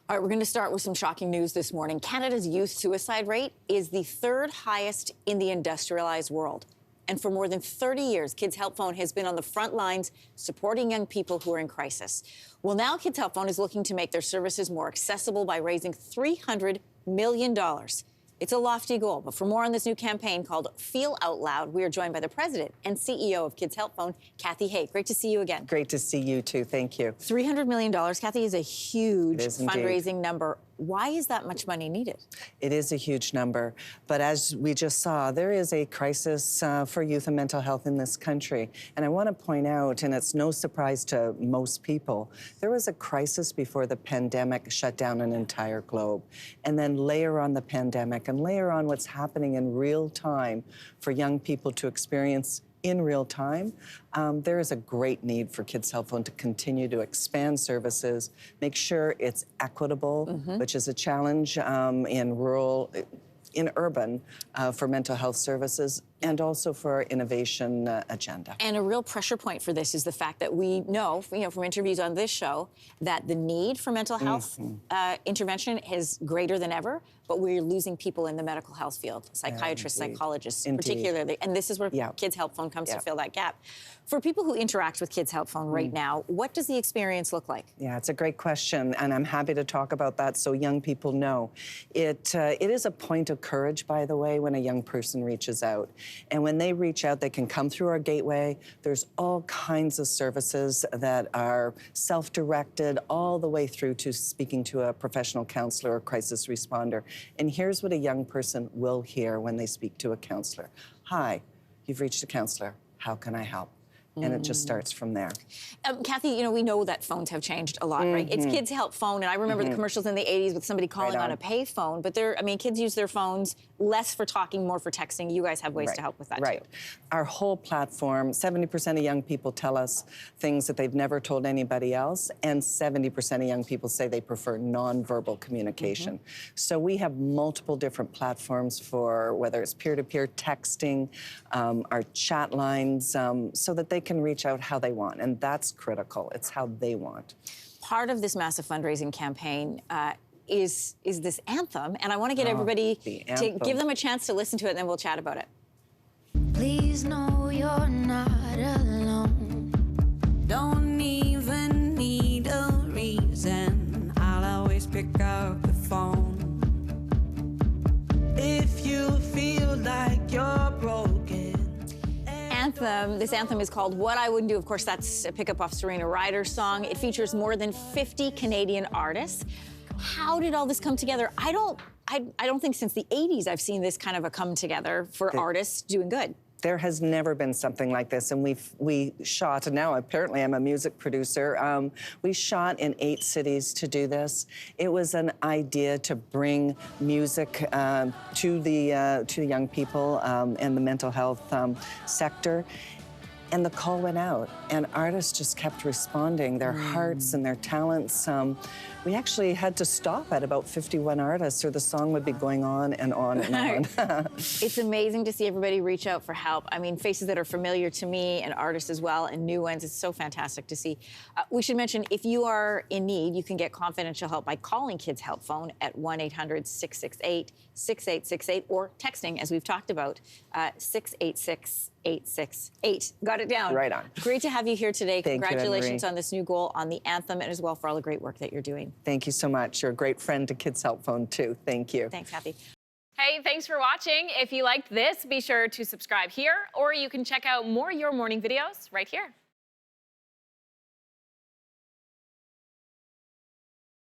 All right, we're going to start with some shocking news this morning. Canada's youth suicide rate is the third highest in the industrialized world. And for more than 30 years, Kids Help Phone has been on the front lines supporting young people who are in crisis. Well, now Kids Help Phone is looking to make their services more accessible by raising $300 million. It's a lofty goal, but for more on this new campaign called Feel Out Loud, we are joined by the president and CEO of Kids Help Phone, Kathy Hay. Great to see you again. Great to see you too. Thank you. $300 million, Kathy, is a huge fundraising number. Why is that much money needed? It is a huge number, but as we just saw, there is a crisis for youth and mental health in this country. And I want to point out, and it's no surprise to most people, there was a crisis before the pandemic shut down an entire globe. And then layer on the pandemic and layer on what's happening in real time for young people to experience in real time. There is a great need for Kids Help Phone to continue to expand services, make sure it's equitable, which is a challenge in rural, in urban, for mental health services, and also for our innovation agenda. And a real pressure point for this is the fact that we know, from interviews on this show, that the need for mental health intervention is greater than ever, but we're losing people in the medical health field, psychiatrists, psychologists, particularly. And this is where Kids Help Phone comes to fill that gap. For people who interact with Kids Help Phone right now, what does the experience look like? Yeah, it's a great question, and I'm happy to talk about that so young people know. It is a point of courage, by the way, when a young person reaches out. And when they reach out, they can come through our gateway. There's all kinds of services that are self-directed all the way through to speaking to a professional counselor or crisis responder. And here's what a young person will hear when they speak to a counselor. Hi, you've reached a counselor. How can I help? And it just starts from there. Kathy, we know that phones have changed a lot, right? It's Kids Help Phone, and I remember the commercials in the 80s with somebody calling on a pay phone, but kids use their phones less for talking, more for texting. You guys have ways to help with that, too. Our whole platform, 70% of young people tell us things that they've never told anybody else, and 70% of young people say they prefer nonverbal communication. So we have multiple different platforms for whether it's peer-to-peer texting, our chat lines, so that they can reach out how they want, and that's critical. It's how they want. Part of this massive fundraising campaign is this anthem, and I want to get everybody to give them a chance to listen to it, and then we'll chat about it. Please know you're not alone. Don't even need a reason. I'll always pick up the phone. If you feel like you're broken. This anthem is called What I Wouldn't Do. Of course, that's a pickup off Serena Ryder's song. It features more than 50 Canadian artists. How did all this come together? I don't think since the 80s I've seen this kind of a come together for artists doing good. There has never been something like this, and we shot, and now apparently I'm a music producer. We shot in 8 cities to do this. It was an idea to bring music to the young people and the mental health sector. And the call went out, and artists just kept responding, their hearts and their talents. We actually had to stop at about 51 artists, or the song would be going on and on and on. It's amazing to see everybody reach out for help. I mean, faces that are familiar to me and artists as well, and new ones. It's so fantastic to see. We should mention, if you are in need, you can get confidential help by calling Kids Help Phone at 1-800-668-6868 or texting, as we've talked about, 686-868. Got it down. Right on. Great to have you here today. Thank Congratulations you, on this new goal, on the anthem, and as well for all the great work that you're doing. Thank you so much. You're a great friend to Kids Help Phone, too. Thank you. Thanks, Kathy. Hey, thanks for watching. If you liked this, be sure to subscribe here, or you can check out more Your Morning videos right here.